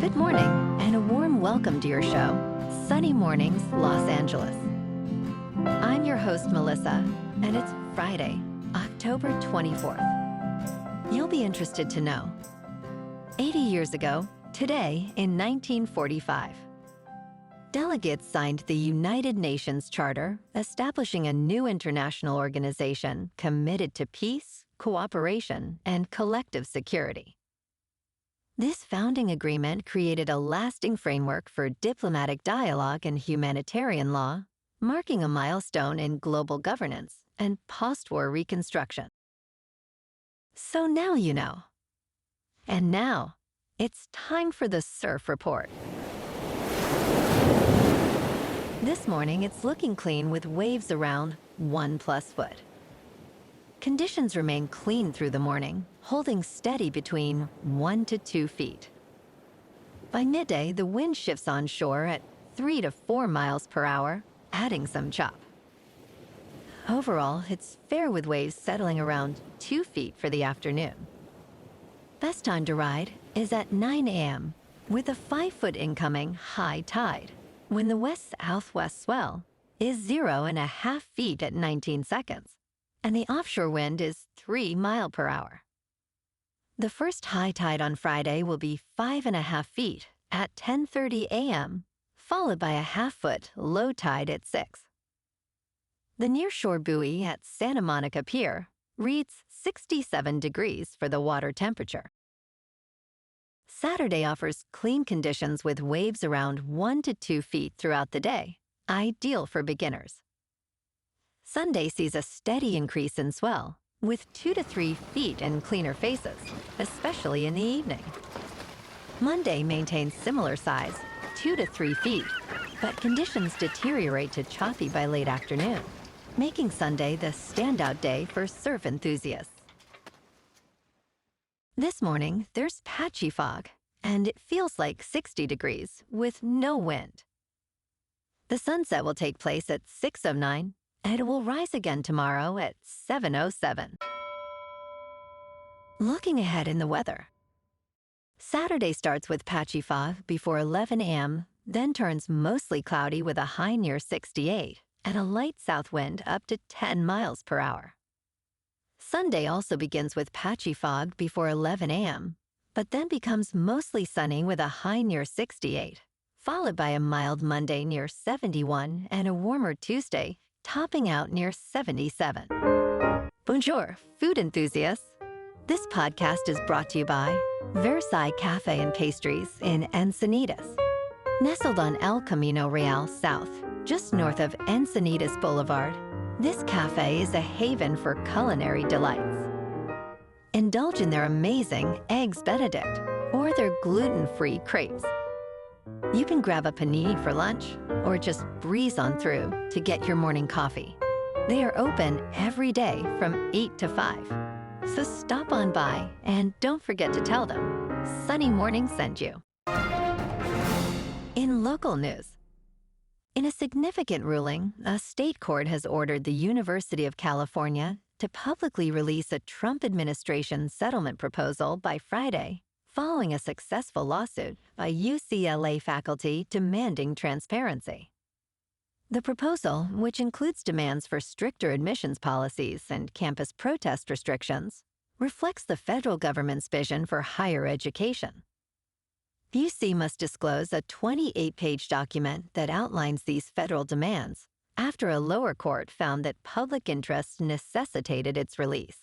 Good morning, and a warm welcome to your show, Sunny Mornings, Los Angeles. I'm your host, Melissa, and it's Friday, October 24th. You'll be interested to know, 80 years ago, today in 1945, delegates signed the United Nations Charter, establishing a new international organization committed to peace, cooperation, and collective security. This founding agreement created a lasting framework for diplomatic dialogue and humanitarian law, marking a milestone in global governance and post-war reconstruction. So now you know. And now, it's time for the Surf Report. This morning, it's looking clean with waves around 1+ foot. Conditions remain clean through the morning, holding steady between 1 to 2 feet. By midday, the wind shifts onshore at 3 to 4 miles per hour, adding some chop. Overall, it's fair with waves settling around 2 feet for the afternoon. Best time to ride is at 9 a.m. with a 5-foot incoming high tide, when the west-southwest swell is 0.5 feet at 19 seconds. And the offshore wind is 3 miles per hour. The first high tide on Friday will be 5.5 feet at 10:30 a.m., followed by a 1/2 foot low tide at 6. The nearshore buoy at Santa Monica Pier reads 67 degrees for the water temperature. Saturday offers clean conditions with waves around 1 to 2 feet throughout the day, ideal for beginners. Sunday sees a steady increase in swell, with 2 to 3 feet and cleaner faces, especially in the evening. Monday maintains similar size, 2 to 3 feet, but conditions deteriorate to choppy by late afternoon, making Sunday the standout day for surf enthusiasts. This morning, there's patchy fog, and it feels like 60 degrees with no wind. The sunset will take place at 6:09, and it will rise again tomorrow at 7:07. Looking ahead in the weather. Saturday starts with patchy fog before 11 a.m., then turns mostly cloudy with a high near 68 and a light south wind up to 10 miles per hour. Sunday also begins with patchy fog before 11 a.m., but then becomes mostly sunny with a high near 68, followed by a mild Monday near 71 and a warmer Tuesday topping out near 77. Bonjour, food enthusiasts. This podcast is brought to you by Versailles Cafe and Pastries in Encinitas. Nestled on El Camino Real South, just north of Encinitas Boulevard, this cafe is a haven for culinary delights. Indulge in their amazing Eggs Benedict or their gluten-free crepes. You can grab a panini for lunch or just breeze on through to get your morning coffee. They are open every day from 8 to 5. So stop on by and don't forget to tell them Sunny Morning sent you. In local news, in a significant ruling, a state court has ordered the University of California to publicly release a Trump administration settlement proposal by Friday, following a successful lawsuit by UCLA faculty demanding transparency. The proposal, which includes demands for stricter admissions policies and campus protest restrictions, reflects the federal government's vision for higher education. UC must disclose a 28-page document that outlines these federal demands after a lower court found that public interest necessitated its release.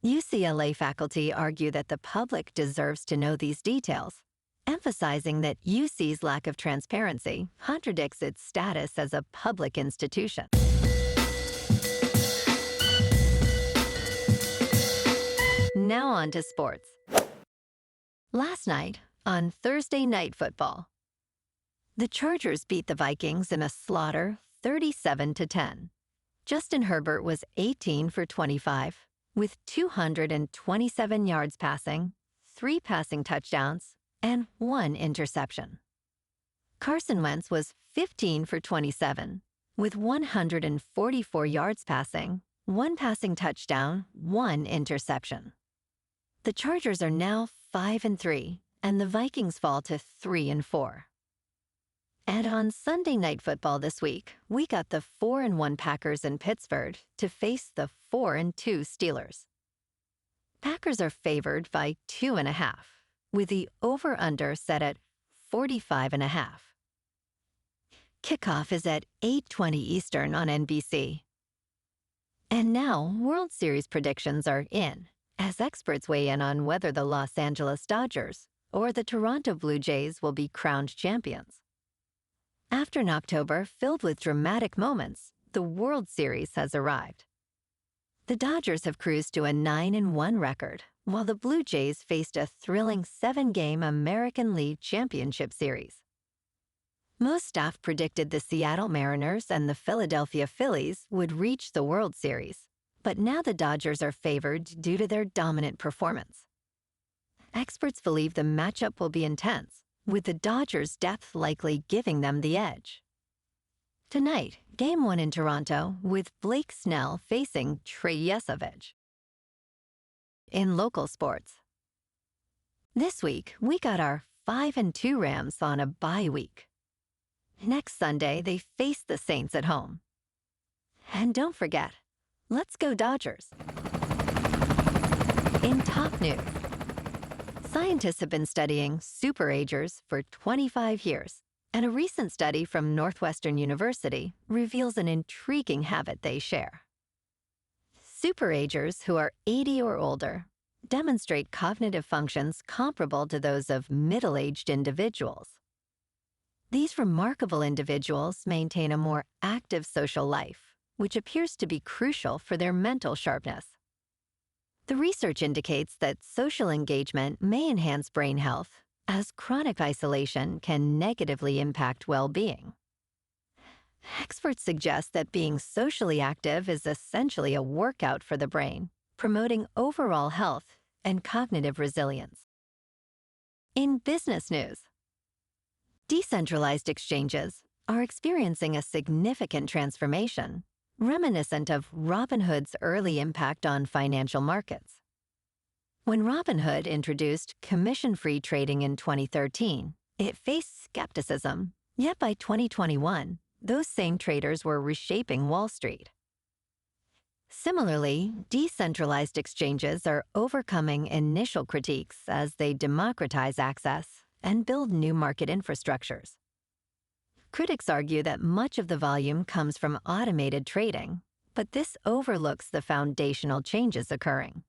UCLA faculty argue that the public deserves to know these details, emphasizing that UC's lack of transparency contradicts its status as a public institution. Now on to sports. Last night, on Thursday Night Football, the Chargers beat the Vikings in a slaughter 37-10. Justin Herbert was 18 for 25, with 227 yards passing, 3 passing touchdowns, and 1 interception. Carson Wentz was 15 for 27, with 144 yards passing, 1 passing touchdown, 1 interception. The Chargers are now 5-3 and the Vikings fall to 3-4. And on Sunday Night Football this week, we got the 4-1 Packers in Pittsburgh to face the 4-2 Steelers. Packers are favored by 2.5, with the over-under set at 45.5. Kickoff is at 8:20 Eastern on NBC. And now, World Series predictions are in, as experts weigh in on whether the Los Angeles Dodgers or the Toronto Blue Jays will be crowned champions. After an October filled with dramatic moments, the World Series has arrived. The Dodgers have cruised to a 9-1 record, while the Blue Jays faced a thrilling 7-game American League Championship Series. Most staff predicted the Seattle Mariners and the Philadelphia Phillies would reach the World Series, but now the Dodgers are favored due to their dominant performance. Experts believe the matchup will be intense, with the Dodgers' depth likely giving them the edge. Tonight, Game 1 in Toronto, with Blake Snell facing Trey Yesavage. In local sports. This week, we got our 5-2 Rams on a bye week. Next Sunday, they face the Saints at home. And don't forget, let's go Dodgers. In top news, scientists have been studying SuperAgers for 25 years, and a recent study from Northwestern University reveals an intriguing habit they share. SuperAgers, who are 80 or older, demonstrate cognitive functions comparable to those of middle-aged individuals. These remarkable individuals maintain a more active social life, which appears to be crucial for their mental sharpness. The research indicates that social engagement may enhance brain health, as chronic isolation can negatively impact well-being. Experts suggest that being socially active is essentially a workout for the brain, promoting overall health and cognitive resilience. In business news, decentralized exchanges are experiencing a significant transformation, reminiscent of Robinhood's early impact on financial markets. When Robinhood introduced commission-free trading in 2013, it faced skepticism, yet by 2021, those same traders were reshaping Wall Street. Similarly, decentralized exchanges are overcoming initial critiques as they democratize access and build new market infrastructures. Critics argue that much of the volume comes from automated trading, but this overlooks the foundational changes occurring.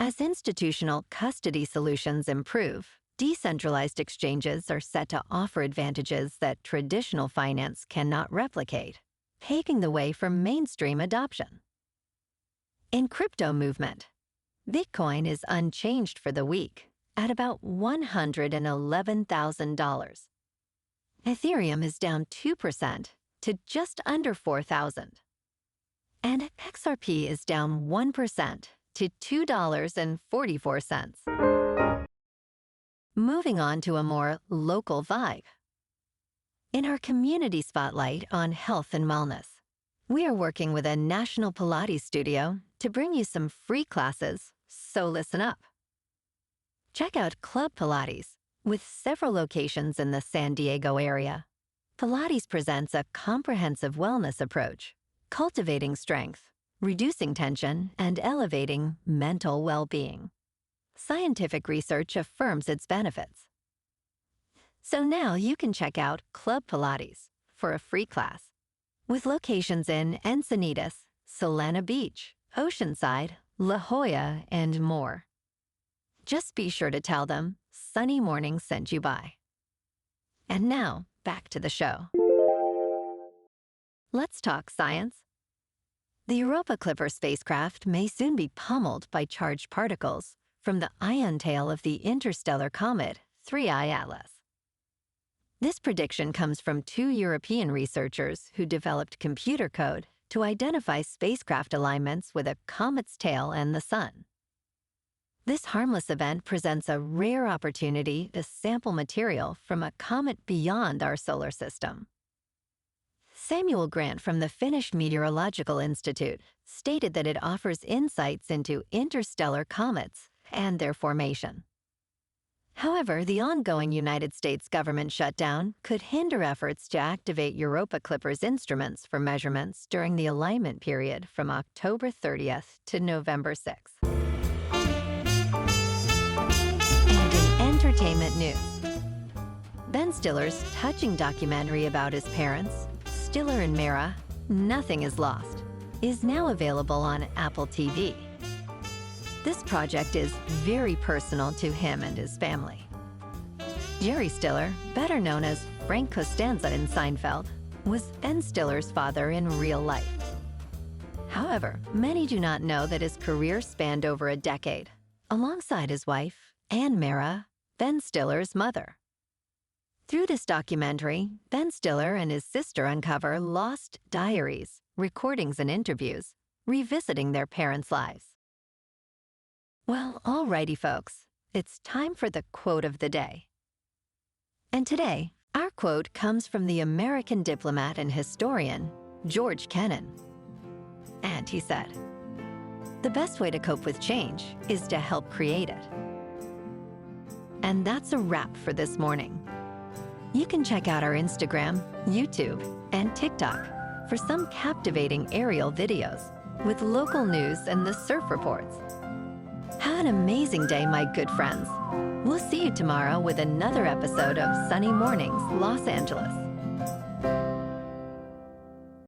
As institutional custody solutions improve, decentralized exchanges are set to offer advantages that traditional finance cannot replicate, paving the way for mainstream adoption. In crypto movement, Bitcoin is unchanged for the week, at about $111,000. Ethereum is down 2% to just under 4,000. And XRP is down 1% to $2.44. Moving on to a more local vibe. In our community spotlight on health and wellness, we are working with a national Pilates studio to bring you some free classes, so listen up. Check out Club Pilates, with several locations in the San Diego area. Pilates presents a comprehensive wellness approach, cultivating strength, reducing tension, and elevating mental well-being. Scientific research affirms its benefits. So now you can check out Club Pilates for a free class, with locations in Encinitas, Solana Beach, Oceanside, La Jolla, and more. Just be sure to tell them Sunny Morning sent you by. And now, back to the show. Let's talk science. The Europa Clipper spacecraft may soon be pummeled by charged particles from the ion tail of the interstellar comet 3I Atlas. This prediction comes from 2 European researchers who developed computer code to identify spacecraft alignments with a comet's tail and the Sun. This harmless event presents a rare opportunity to sample material from a comet beyond our solar system. Samuel Grant from the Finnish Meteorological Institute stated that it offers insights into interstellar comets and their formation. However, the ongoing United States government shutdown could hinder efforts to activate Europa Clipper's instruments for measurements during the alignment period from October 30th to November 6th. And in entertainment news, Ben Stiller's touching documentary about his parents, Stiller and Meara, Nothing is Lost, is now available on Apple TV. This project is very personal to him and his family. Jerry Stiller, better known as Frank Costanza in Seinfeld, was Ben Stiller's father in real life. However, many do not know that his career spanned over a decade, alongside his wife, Ann Meara, Ben Stiller's mother. Through this documentary, Ben Stiller and his sister uncover lost diaries, recordings, and interviews, revisiting their parents' lives. Well, alrighty, folks, it's time for the quote of the day. And today, our quote comes from the American diplomat and historian, George Kennan. And he said, "The best way to cope with change is to help create it." And that's a wrap for this morning. You can check out our Instagram, YouTube, and TikTok for some captivating aerial videos with local news and the surf reports. Have an amazing day, my good friends. We'll see you tomorrow with another episode of Sunny Mornings, Los Angeles.